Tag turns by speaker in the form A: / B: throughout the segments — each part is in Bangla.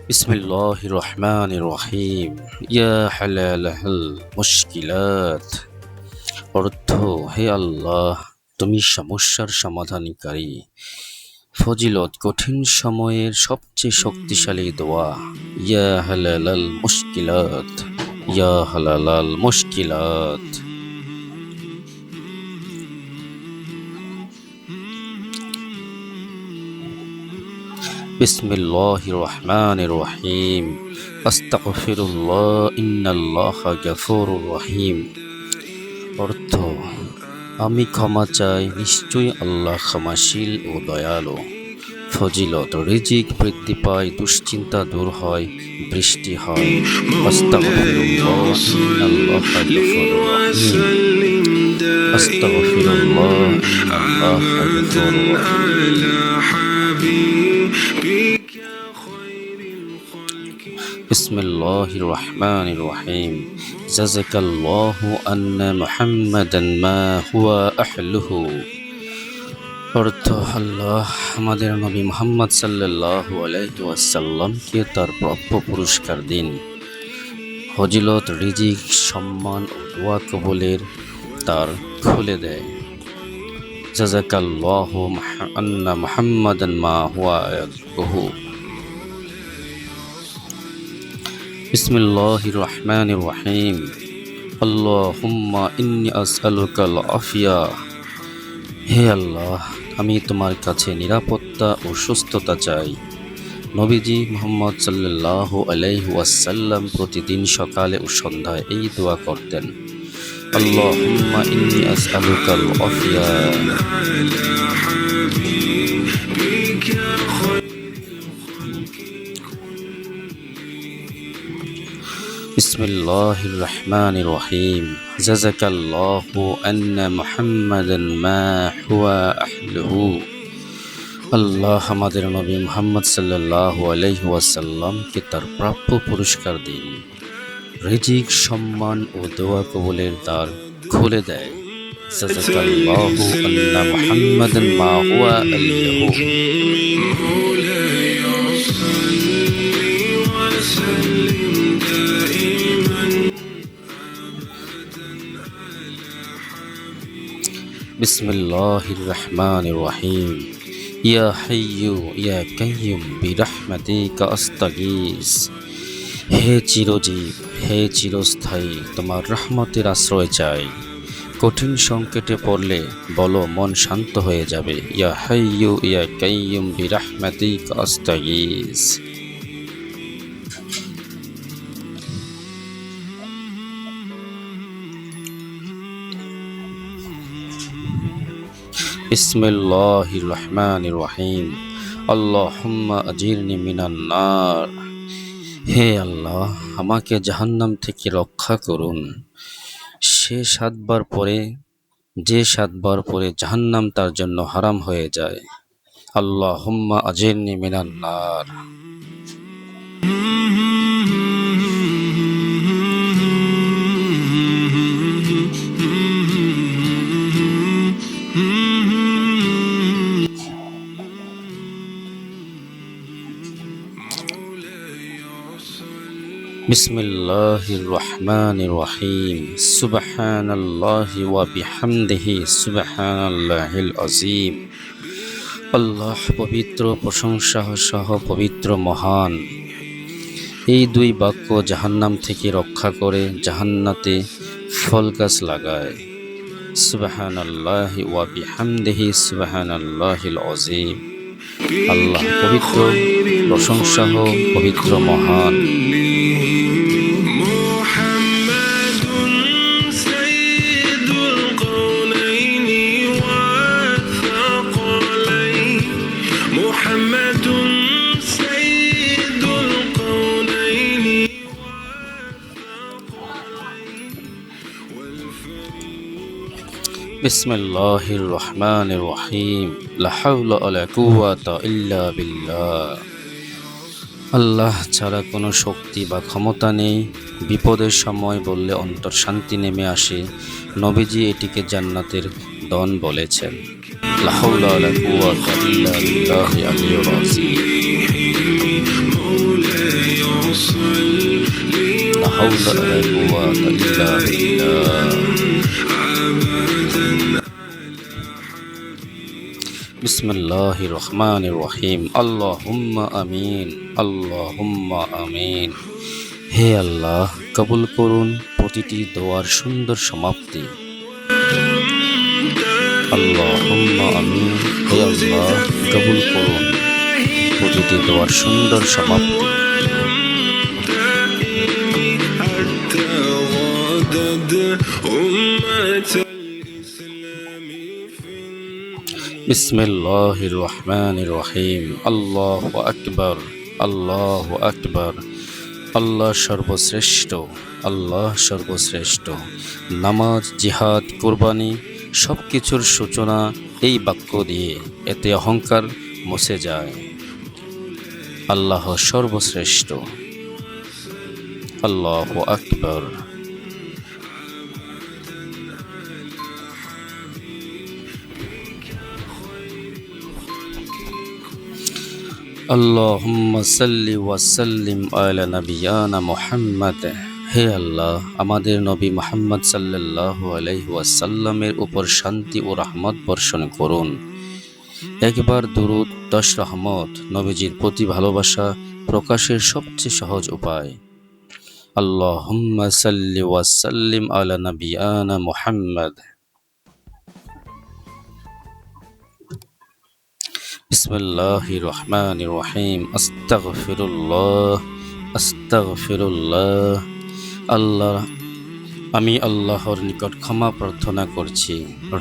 A: বিসমিল্লাহির রহমানির রহিম। ইয়া হালালাল মুশকিলাত। অর্থ, হে আল্লাহ, তুমি সমস্যার সমাধানকারী। ফজিলত, কঠিন সময়ের সবচেয়ে শক্তিশালী দোয়া। ইয়া হালালাল মুশকিলাত, ইয়া হালালাল মুশকিলাত। বিসমিল্লাহির রহমানির রহিম। আস্তাগফিরুল্লাহ, ইন্নাল্লাহা গফুরুর রহিম। অর্থ, আমি ক্ষমা চাই, নিশ্চয়ই আল্লাহ ক্ষমাশীল ও দয়ালু। ফজিলত, রিজিক বৃদ্ধি পায়, দুশ্চিন্তা দূর হয়, বৃষ্টি হয়। আস্তাগফিরুল্লাহ, ইন্নাল্লাহা গফুরুর রহিম। আস্তাগফিরুল্লাহ, ইন্নাল্লাহা গফুরুর রহিম। বিসমিল্লাহির রহমানির রহিম। জাযাকাল্লাহু আন্না মুহাম্মাদান মা হুয়া আহলুহু। অর্থ, আল্লাহ আমাদের নবী মুহাম্মদ সাল্লাল্লাহু আলাইহি ওয়াসাল্লামকে তার প্রাপ্য পুরস্কার দিন। ফজিলত, রিজিক, সম্মান ও দোয়া কবুলের দ্বার খুলে দেয়। জাযাকাল্লাহু আন্না মুহাম্মাদান মা হুয়া আহলুহু। বিসমিল্লাহির রহমানির রহিম। আল্লাহুম্মা ইন্নী আসআলুকাল আফিয়া। হে আল্লাহ, আমি তোমার কাছে নিরাপত্তা ও সুস্থতা চাই। নবীজি মুহাম্মদ সাল্লাল্লাহু আলাইহি ওয়াসাল্লাম প্রতিদিন সকালে ও সন্ধ্যায় এই দোয়া করতেন। আল্লাহুম্মা ইন্নী আসআলুকাল আফিয়া। বিসমিল্লাহির রহমানির রহিম। জাযাকাল্লাহু আন্না মুহাম্মাদান মা হুয়া আহলুহু। আল্লাহ আমাদের নবী মুহাম্মদ সাল্লাল্লাহু আলাইহি ওয়াসাল্লামকে তার প্রাপ্য পুরস্কার দিন। রিজিক, সম্মান ও দোয়া কবুলের দ্বার খুলে দেয়। জাযাকাল্লাহু আন্না মুহাম্মাদান মা হুয়া আহলুহু। বিসমিল্লাহির রহমানির রহিম। ইয়া হাইয়্যু ইয়া কাইয়্যুম বিরহমাতিকা আস্তাগীস। হে চিরজীব, হে চিরস্থায়ী, তোমার রহমতের আশ্রয় চাই। কঠিন সংকটে পড়লে বলো, মন শান্ত হয়ে যাবে। ইয়া হাইয়্যু ইয়া কাইয়্যুম বিরহমাতিকা আস্তাগীস। বিসমিল্লাহির রহমানির রহিম। আল্লাহুম্মা আজিরনি মিনান নার। হে আল্লাহ, আমাকে জাহান্নাম থেকে রক্ষা করুন। যে সাতবার পরে জাহান্নাম তার জন্য হারাম হয়ে যায়। আল্লাহুম্মা আজিরনি মিনান নার। বিসমিল্লাহির রহমানির রহিম। সুবহানাল্লাহি ওয়া বিহামদিহি সুবহানাল্লাহিল আযীম। আল্লাহ পবিত্র, প্রশংসা সহ পবিত্র, মহান। এই দুই বাক্য জাহান্নাম থেকে রক্ষা করে, জান্নাতে ফল গাছ লাগায়। সুবহানাল্লাহি ওয়া বিহামদিহি সুবহানাল্লাহিল আযীম। আল্লাহ পবিত্র, প্রশংসা সহ পবিত্র, মহান। বিসমিল্লাহির রহমানির রহিম। লা হাওলা ওয়ালা কুওয়াতা ইল্লা বিল্লাহ। আল্লাহ ছাড়া কোনো শক্তি বা ক্ষমতা নেই। বিপদের সময় বললে অন্তর শান্তি নেমে আসে। নবীজি এটিকে জান্নাতের দন বলেছেন। লা হাওলা ওয়ালা কুওয়াতা ইল্লা বিল্লাহিল আলিয়্যিল আযীম। حول ولا قوة إلا بالله. بسم الله الرحمن الرحيم. اللهم آمين, اللهم آمين. হে আল্লাহ, কবুল করুন প্রতিটি দোয়ার সুন্দর সমাপ্তি। আল্লাহুম্মা আমিন। হে আল্লাহ, কবুল করুন প্রতিটি দোয়ার সুন্দর সমাপ্তি। বিসমিল্লাহির রহমানির রহিম। আল্লাহু আকবার, আল্লাহু আকবার। আল্লাহ সর্বশ্রেষ্ঠ, আল্লাহ সর্বশ্রেষ্ঠ। নামাজ, জিহাদ, কুরবানি সব কিছুর সূচনা এই বাক্য দিয়ে। এতে অহংকার মুছে যায়। আল্লাহ সর্বশ্রেষ্ঠ। আল্লাহু আকবার। আল্লাহুম্মা সাল্লি ওয়া সাল্লিম আলা নাবিয়ানা মুহাম্মাদ। হে আল্লাহ, আমাদের নবী মুহাম্মদ সাল্লাল্লাহু আলাইহি ওয়াসাল্লামের উপর শান্তি ও রহমত বর্ষণ করুন। একবার দুরূদ 10 রহমত। নবীজির প্রতি ভালোবাসা প্রকাশের সবচেয়ে সহজ উপায়। আল্লাহুম্মা সাল্লি ওয়া সাল্লিম আলা নাবিয়ানা মুহাম্মাদ। বিসমিল্লাহির রহমানির রহিম। আস্তাগফিরুল্লাহ, আস্তাগফিরুল্লাহ। আমি আল্লাহর নিকট ক্ষমা প্রার্থনা করছি।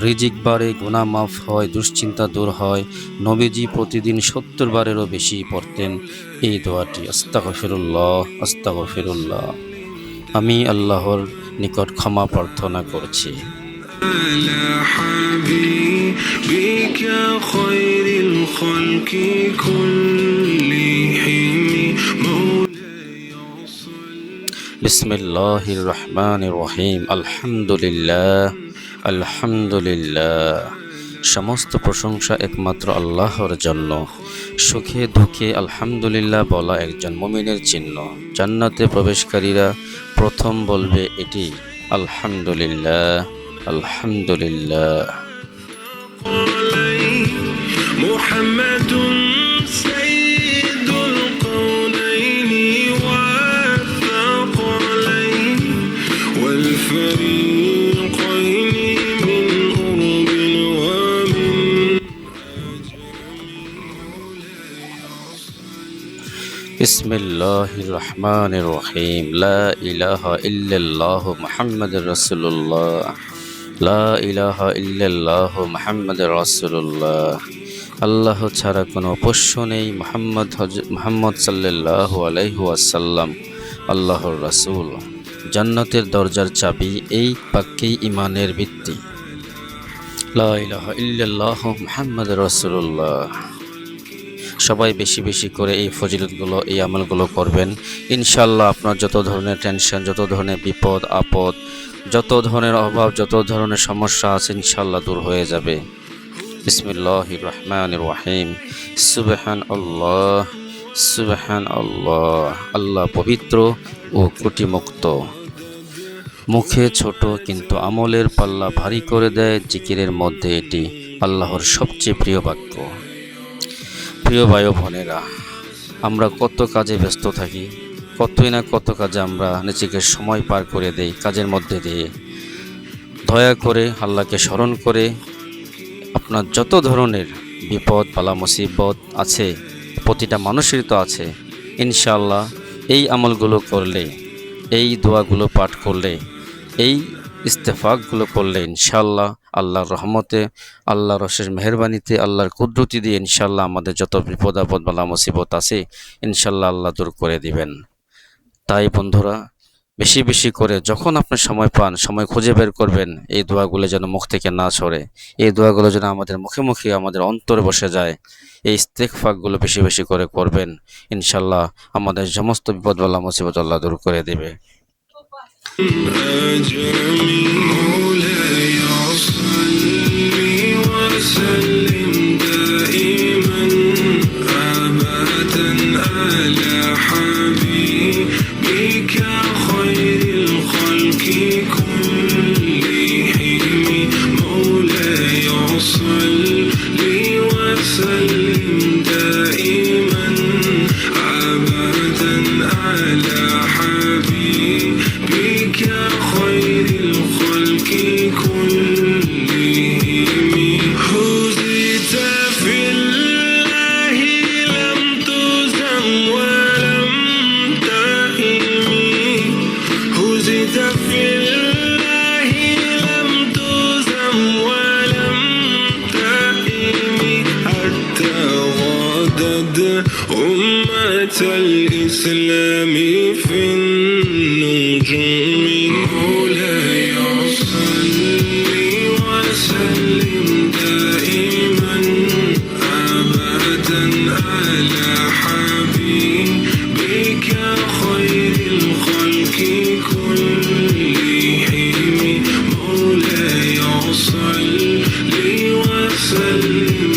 A: রিজিক বাড়ে, গুনাহ মাফ হয়, দুশ্চিন্তা দূর হয়। নবীজি প্রতিদিন 70 বারেরও বেশি পড়তেন এই দোয়াটি। আস্তাগফিরুল্লাহ, আস্তাগফিরুল্লাহ। আমি আল্লাহর নিকট ক্ষমা প্রার্থনা করছি। বিসমিল্লাহির রহমানির রহিম। আলহামদুলিল্লাহ, আলহামদুলিল্লাহ। সমস্ত প্রশংসা একমাত্র আল্লাহর জন্য। সুখে দুঃখে আলহামদুলিল্লাহ বলা একজন মুমিনের চিহ্ন। জান্নাতে প্রবেশকারীরা প্রথম বলবে এটি, আলহামদুলিল্লাহ, আলহামদুলিল্লাহ। মুহাম্মাদুন সাইয়্যিদুল কাওনাইনি ওয়া সাকালাইনি ওয়াল ফারিকাইনি মিন উরবিন ওয়া মিন বিসমিল্লাহির রহমানির রহিম। লা ইলাহা ইল্লাল্লাহু মুহাম্মাদুর রাসূলুল্লাহ, লা ইলাহা ইল্লাল্লাহু মুহাম্মাদুর রাসূলুল্লাহ। আল্লাহ ছাড়া কোনো উপাস্য নেই। মুহাম্মদ সাল্লাল্লাহু আলাইহি ওয়াসাল্লাম আল্লাহর রাসূল। জান্নাতের দরজার চাবি এই বাক্যেই ঈমানের ভিত্তি। লা ইলাহা ইল্লাল্লাহু মুহাম্মাদুর রাসূলুল্লাহ। সবাই বেশি বেশি করে এই ফজিলতগুলো, এই আমলগুলো করবেন। ইনশাআল্লাহ আপনার যত ধরনের টেনশন, যত ধরনের বিপদ আপদ, যত ধরনের অভাব, যত ধরনের সমস্যা আছে ইনশাআল্লাহ দূর হয়ে যাবে। বিসমিল্লাহির রহমানির রহিম। সুবহানাল্লাহ, সুবহানাল্লাহ। আল্লাহ পবিত্র ও ত্রুটিমুক্ত। মুখে ছোট কিন্তু আমলের পাল্লা ভারী করে দেয়। জিকিরের মধ্যে এটি আল্লাহর সবচেয়ে প্রিয় বাক্য। প্রিয় ভাই বোনেরা, আমরা কত কাজে ব্যস্ত থাকি, কতই না কত কাজে আমরা নিজেকে সময় পার করে দেই কাজের মধ্যে দিয়ে। দয়া করে আল্লাহকে স্মরণ করে আপনার যত ধরনের বিপদ বালা মুসিবত আছে, প্রতিটা মানুষেরই তো আছে, ইনশাআল্লাহ এই আমলগুলো করলে, এই দোয়াগুলো পাঠ করলে, এই ইস্তেফাকগুলো করলে ইনশাআল্লাহ আল্লাহর রহমতে, আল্লাহর অশেষ মেহেরবানিতে, আল্লাহর কুদরতি দিয়ে ইনশাআল্লাহ আমাদের যত বিপদ আপদ বালা মুসিবত আছে ইনশাআল্লাহ আল্লাহ দূর করে দিবেন। তাই বন্ধুরা, বেশি বেশি করে যখন আপনি সময় পান, সময় খুঁজে বের করবেন। এই দোয়াগুলো যেন মুখ থেকে না ছড়ে, এই দোয়াগুলো যেন আমাদের মুখে মুখে আমাদের অন্তরে বসে যায়। এই ইস্তেগফারগুলো বেশি বেশি করে করবেন। ইনশাআল্লাহ আমাদের সমস্ত বিপদ বালা মুসিবত আল্লাহ দূর করে দিবে। على حبيبك خير
B: وسلم دائما أبدا على حبيبك خير الخلق كلهم. هزيت في الله لم تزم ولم تهمي، هزيت في الله لم تزم ولم تهمي، حتى غادت أمة الإسلام في النجوم. مولاي صل وسلم دائما أبدا على حبيبك خير الخلق كلهم. مولاي صل وسلم